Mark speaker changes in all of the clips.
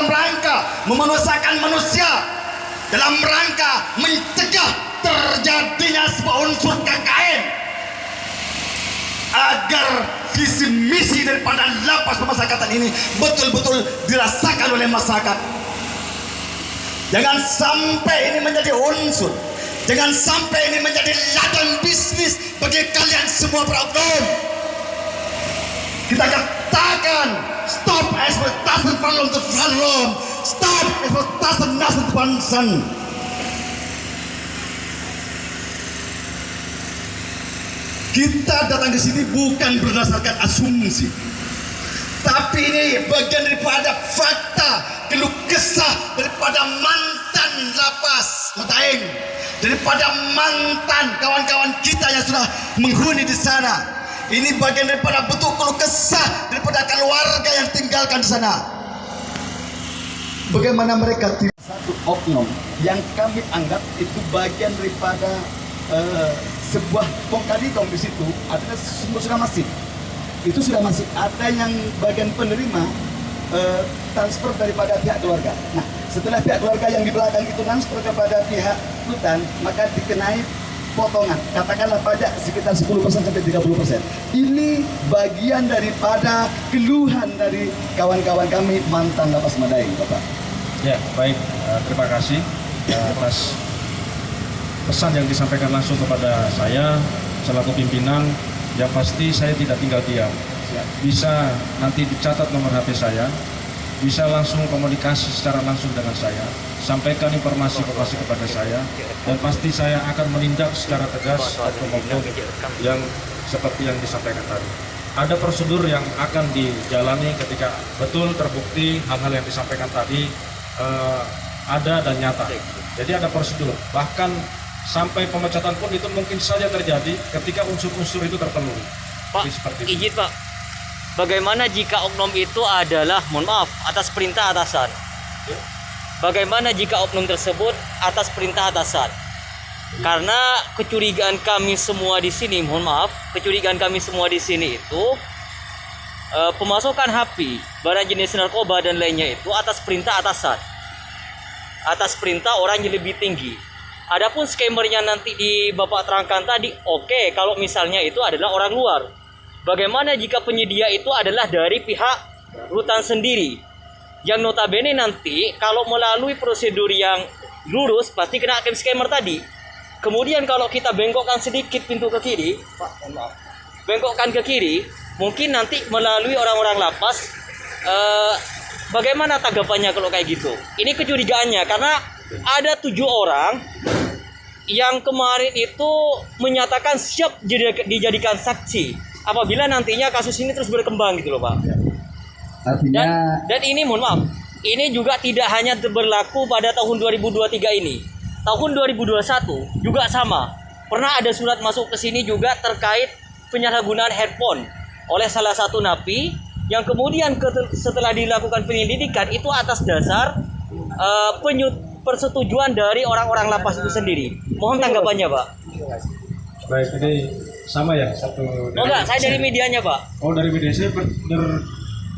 Speaker 1: dalam rangka memanusiakan manusia, dalam rangka mencegah terjadinya sebuah unsur KKN, agar visi misi daripada lapas pemasyarakatan ini betul-betul dirasakan oleh masyarakat. Jangan sampai ini menjadi unsur, jangan sampai ini menjadi ladang bisnis bagi kalian semua para oknum. Kita katakan stop eksploitasi Falun untuk Falun, stop eksploitasi Nas untuk Bansen. Kita datang ke sini bukan berdasarkan asumsi, tapi ini bagian daripada fakta, keluh kesah daripada mantan lapas Mataeng, daripada mantan kawan-kawan kita yang sudah menghuni di sana. Ini bagian daripada bentuk keluh kesah daripada keluarga yang tinggalkan di sana. Bagaimana mereka tidak satu oknum yang kami anggap itu bagian daripada sebuah kong kali di situ adalah sudah masif. Itu sudah masih ada yang bagian penerima transfer daripada pihak keluarga. Nah, setelah pihak keluarga yang di belakang itu transfer kepada pihak rutan, maka dikenai potongan, katakanlah pajak sekitar 10% sampai 30%. Ini bagian daripada keluhan dari kawan-kawan kami mantan lapas Madaeng, Bapak.
Speaker 2: Ya, baik. Terima kasih atas pesan yang disampaikan langsung kepada saya selaku pimpinan. Yang pasti saya tidak tinggal diam. Bisa nanti dicatat nomor HP saya, bisa langsung komunikasi secara langsung dengan saya, sampaikan informasi-informasi kepada saya, dan pasti saya akan menindak secara tegas oknum-oknum yang seperti yang disampaikan tadi. Ada prosedur yang akan dijalani ketika betul terbukti hal-hal yang disampaikan tadi ada dan nyata. Jadi ada prosedur, bahkan sampai pemecatan pun itu mungkin saja terjadi ketika unsur-unsur itu terpenuhi.
Speaker 3: Pak, izin Pak, bagaimana jika oknum itu adalah, mohon maaf, atas perintah atasan? Bagaimana jika oknum tersebut atas perintah atasan? Karena kecurigaan kami semua di sini, mohon maaf, kecurigaan kami semua di sini itu pemasukan HP, barang jenis narkoba dan lainnya itu atas perintah atasan, atas perintah orang yang lebih tinggi. Adapun scammernya nanti di Bapak terangkan tadi, oke, kalau misalnya itu adalah orang luar. Bagaimana jika penyedia itu adalah dari pihak rutan sendiri? Yang notabene nanti kalau melalui prosedur yang lurus pasti kena scammer tadi. Kemudian kalau kita bengkokkan sedikit pintu ke kiri, bengkokkan ke kiri, mungkin nanti melalui orang-orang lapas, bagaimana tanggapannya kalau kayak gitu? Ini kecurigaannya karena ada 7 orang yang kemarin itu menyatakan siap dijadikan saksi apabila nantinya kasus ini terus berkembang gitu loh Pak.
Speaker 1: Artinya
Speaker 3: dan ini mohon maaf, ini juga tidak hanya berlaku pada tahun 2023 ini. Tahun 2021 juga sama. Pernah ada surat masuk ke sini juga terkait penyalahgunaan handphone oleh salah satu napi yang kemudian setelah dilakukan penyelidikan itu atas dasar persetujuan dari orang-orang lapas itu sendiri. Mohon tanggapannya, Pak.
Speaker 2: Baik, ini sama ya satu.
Speaker 3: Oh enggak, saya dari medianya, Pak.
Speaker 2: Oh, dari media saya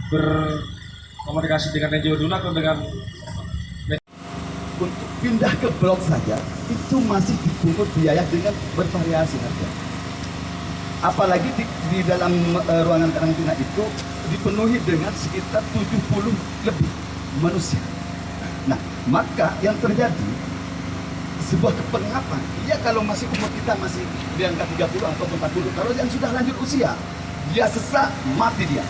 Speaker 2: berkomunikasi dengan NGO dulu atau dengan
Speaker 1: untuk pindah ke blok saja itu masih dipungut biaya dengan bervariasi harga. Apalagi di dalam ruangan karantina itu dipenuhi dengan sekitar 70 lebih manusia. Nah, maka yang terjadi sebuah kepengapan. Iya, kalau masih umur kita masih di angka 30 atau 40. Kalau yang sudah lanjut usia, dia sesak, mati dia.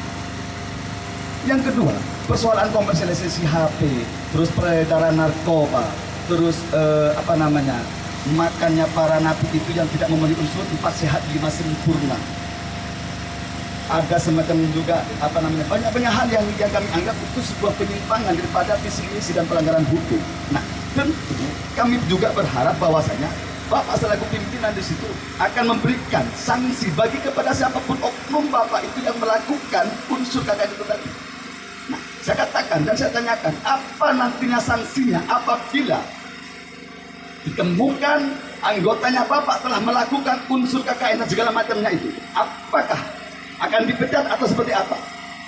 Speaker 1: Yang kedua, persoalan komersialisasi HP, terus peredaran narkoba, terus makannya para napi itu yang tidak memenuhi unsur 4 sehat 5 sempurna. Ada semacam juga banyak hal yang kami anggap itu sebuah penyimpangan daripada visi misi dan pelanggaran hukum. Nah, tentu kami juga berharap bahwasanya Bapak selaku pimpinan di situ akan memberikan sanksi bagi kepada siapapun oknum Bapak itu yang melakukan unsur KKN itu tadi. Nah, saya katakan dan saya tanyakan, apa nantinya sanksinya apabila ditemukan anggotanya Bapak telah melakukan unsur KKN dan segala macamnya itu? Apakah akan dipecat atau seperti apa?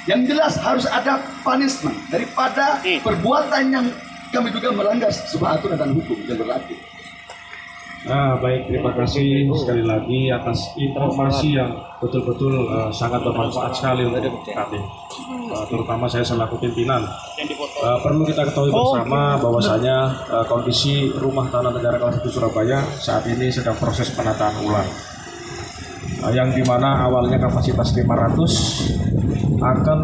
Speaker 1: Yang jelas harus ada punishment daripada perbuatan yang kami duga melanggar sebuah aturan dan hukum yang berlaku.
Speaker 2: Nah, baik, terima kasih sekali lagi atas informasi yang betul-betul sangat bermanfaat sekali untuk kami, terutama saya selaku pimpinan. Perlu kita ketahui bersama bahwasanya kondisi rumah tanah negara kelas 1 Surabaya saat ini sedang proses penataan ulang, yang dimana awalnya kapasitas 500 akan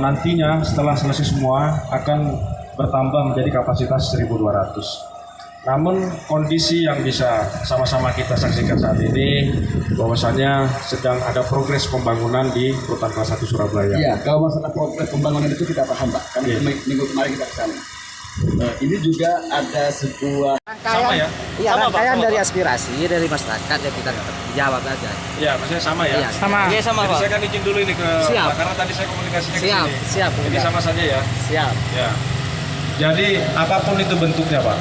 Speaker 2: nantinya setelah selesai semua akan bertambah menjadi kapasitas 1.200. Namun kondisi yang bisa sama-sama kita saksikan saat ini bahwasanya sedang ada progres pembangunan di Rutan Kelas 1 Surabaya.
Speaker 1: Iya, kalau masalah progres pembangunan itu kita paham, Pak. Karena minggu kemarin kita ke sana. Ini juga ada sebuah
Speaker 2: Sama ya?
Speaker 4: Iya,
Speaker 3: Sama, Pak,
Speaker 4: rangkaian
Speaker 3: sama,
Speaker 4: dari
Speaker 3: Pak.
Speaker 4: aspirasi dari masyarakat yang kita jawab aja.
Speaker 2: Iya, maksudnya sama ya?
Speaker 4: Iya,
Speaker 3: Sama. Iya, sama,
Speaker 2: Jadi
Speaker 3: Pak.
Speaker 2: saya kan izin dulu ini ke
Speaker 4: Siap.
Speaker 2: Pak, karena tadi saya komunikasinya ke
Speaker 4: Siap,
Speaker 2: sini.
Speaker 4: siap.
Speaker 2: Jadi sama saja ya?
Speaker 4: Siap.
Speaker 2: Ya. Jadi apapun itu bentuknya, Pak,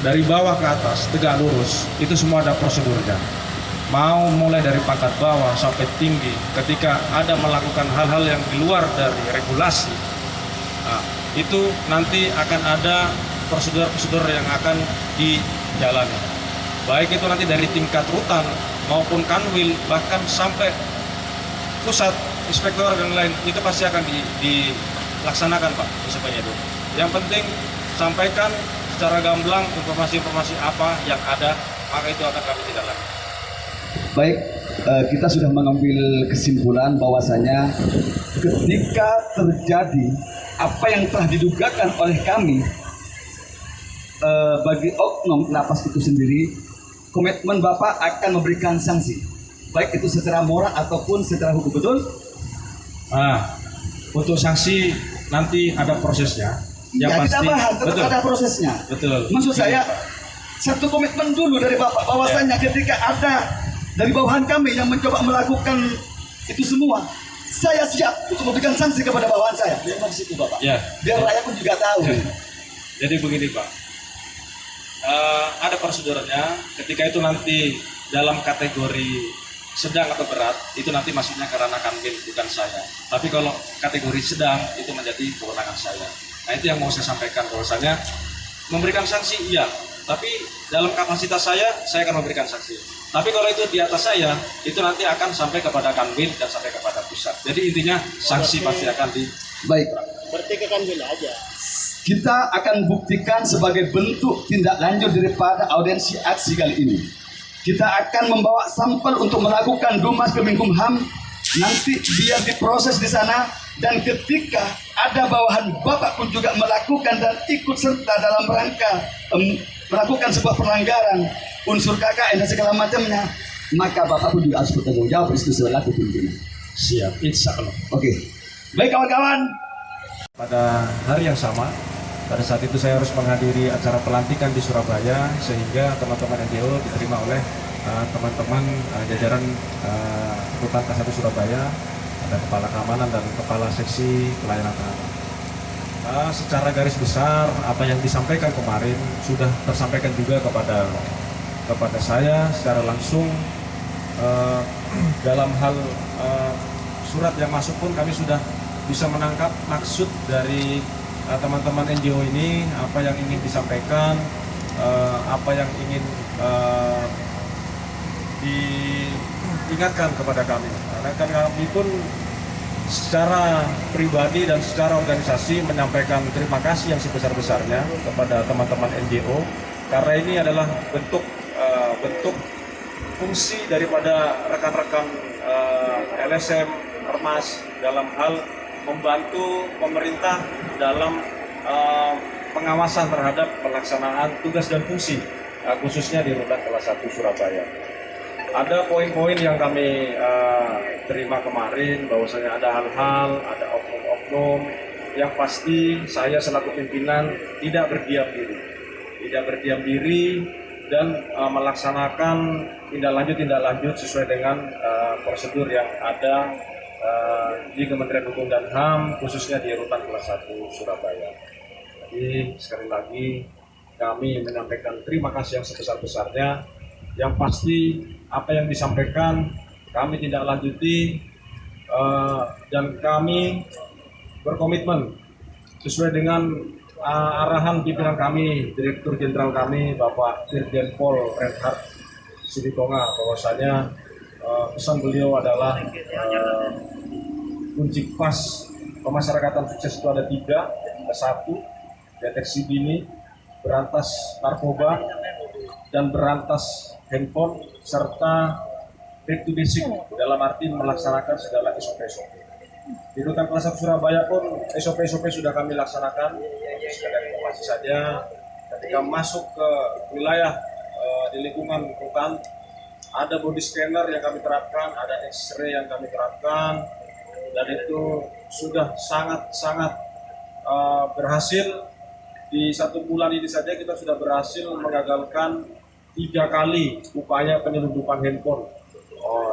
Speaker 2: dari bawah ke atas tegak lurus itu semua ada prosedurnya. Mau mulai dari pangkat bawah sampai tinggi, ketika ada melakukan hal-hal yang di luar dari regulasi, nah, itu nanti akan ada prosedur-prosedur yang akan dijalani. Baik itu nanti dari tingkat rutan maupun kanwil, bahkan sampai pusat inspektor dan lain, itu pasti akan dilaksanakan, Pak, semuanya itu. Yang penting sampaikan secara gamblang informasi-informasi apa yang ada, maka itu akan kami tidak lanjut.
Speaker 1: baik, kita sudah mengambil kesimpulan bahwasanya ketika terjadi apa yang telah didugakan oleh kami bagi oknum lapas itu sendiri, komitmen Bapak akan memberikan sanksi, baik itu secara moral ataupun secara hukum, betul?
Speaker 2: Nah, untuk sanksi nanti ada prosesnya. Yang
Speaker 1: Ya,
Speaker 2: pasti,
Speaker 1: kita bahas, tetap
Speaker 2: betul,
Speaker 1: ada prosesnya.
Speaker 2: betul.
Speaker 1: Maksud saya, satu komitmen dulu dari Bapak bahwasanya ketika ada dari bawahan kami yang mencoba melakukan itu semua, saya siap untuk memberikan sanksi kepada bawahan saya. Biar di situ, Bapak.
Speaker 2: Ya.
Speaker 1: Biar rakyat pun juga tahu.
Speaker 2: Ya. Jadi begini, Pak, ada prosedurnya. Ketika itu nanti dalam kategori sedang atau berat, itu nanti masuknya ke ranah kanwil, bukan saya. Tapi kalau kategori sedang, itu menjadi kewenangan saya. Nah, itu yang mau saya sampaikan, bahwasanya memberikan sanksi iya, tapi dalam kapasitas saya akan memberikan sanksi. Tapi kalau itu di atas saya, itu nanti akan sampai kepada kanwil dan sampai kepada pusat. Jadi intinya sanksi pasti akan di.
Speaker 1: Baik,
Speaker 4: Berarti ke kanwil aja.
Speaker 1: kita akan buktikan sebagai bentuk tindak lanjut daripada audiensi aksi kali ini. Kita akan membawa sampel untuk melakukan Dumas Kemenkumham, nanti biar diproses di sana, dan ketika ada bawahan Bapak pun juga melakukan dan ikut serta dalam rangka melakukan sebuah pelanggaran unsur KKN dan segala macamnya, maka Bapak pun juga harus bertanggung jawab itu selaku pimpinan.
Speaker 2: Siap, insya Allah.
Speaker 1: Oke, baik kawan-kawan.
Speaker 2: Pada hari yang sama, pada saat itu saya harus menghadiri acara pelantikan di Surabaya, sehingga teman-teman NGO diterima oleh teman-teman jajaran Rutan Kelas 1 Surabaya, ada kepala keamanan dan kepala seksi pelayanan tahanan. Secara garis besar apa yang disampaikan kemarin sudah tersampaikan juga kepada saya secara langsung. Dalam hal surat yang masuk pun kami sudah bisa menangkap maksud dari teman-teman NGO ini, apa yang ingin disampaikan, apa yang ingin diingatkan kepada kami. Karena kami pun secara pribadi dan secara organisasi menyampaikan terima kasih yang sebesar-besarnya kepada teman-teman NGO, karena ini adalah bentuk fungsi daripada rekan-rekan LSM, Ormas dalam hal membantu pemerintah dalam pengawasan terhadap pelaksanaan tugas dan fungsi, khususnya di Rutan Kelas 1 Surabaya. Ada poin-poin yang kami terima kemarin, bahwasanya ada hal-hal, ada oknum-oknum yang pasti saya selaku pimpinan tidak berdiam diri dan melaksanakan tindak lanjut sesuai dengan prosedur yang ada di Kementerian Hukum dan HAM, khususnya di Rutan Kelas 1 Surabaya. Jadi sekali lagi kami menyampaikan terima kasih yang sebesar-besarnya. Yang pasti apa yang disampaikan kami tidak lanjuti dan kami berkomitmen sesuai dengan arahan pimpinan kami, Direktur Jenderal kami, Bapak Irjen Pol Reinhard Sibitonga, bahwasanya pesan beliau adalah kunci pas pemasyarakatan sukses itu ada 3. Satu, deteksi dini, berantas narkoba, dan berantas handphone, serta back to basic dalam arti melaksanakan segala SOP-SOP. Di Rutan Kelas 1 Surabaya pun SOP-SOP sudah kami laksanakan. Sekedar informasi saja, ketika masuk ke wilayah di lingkungan rutan, ada body scanner yang kami terapkan, ada X-ray yang kami terapkan, dan itu sudah sangat berhasil. Di 1 bulan ini saja kita sudah berhasil mengagalkan 3 kali upaya penyelundupan handphone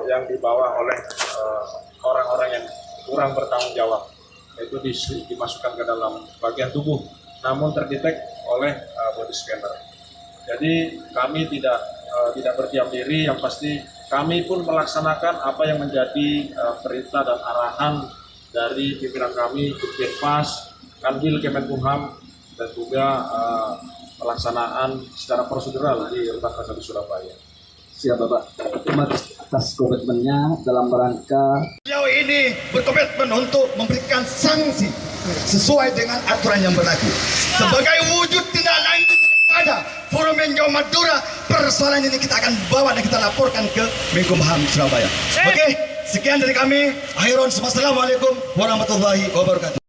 Speaker 2: yang dibawa oleh orang-orang yang kurang bertanggung jawab, itu dimasukkan ke dalam bagian tubuh, namun terdetek oleh body scanner. Jadi kami tidak berdiam diri, yang pasti kami pun melaksanakan apa yang menjadi perintah dan arahan dari pimpinan kami, Dirjenpas, Kanwil Kemenkumham, dan juga pelaksanaan secara prosedural di Rutan Kelas 1 Surabaya.
Speaker 1: Siap Bapak, terima kasih atas komitmennya dalam rangka sejauh ini berkomitmen untuk memberikan sanksi sesuai dengan aturan yang berlaku. Sebagai wujud tindak lanjut pada Forum Menjauh Madura, persoalan ini kita akan bawa dan kita laporkan ke Menkumham Surabaya. Oke, sekian dari kami. Akhirun, wassalamualaikum warahmatullahi wabarakatuh.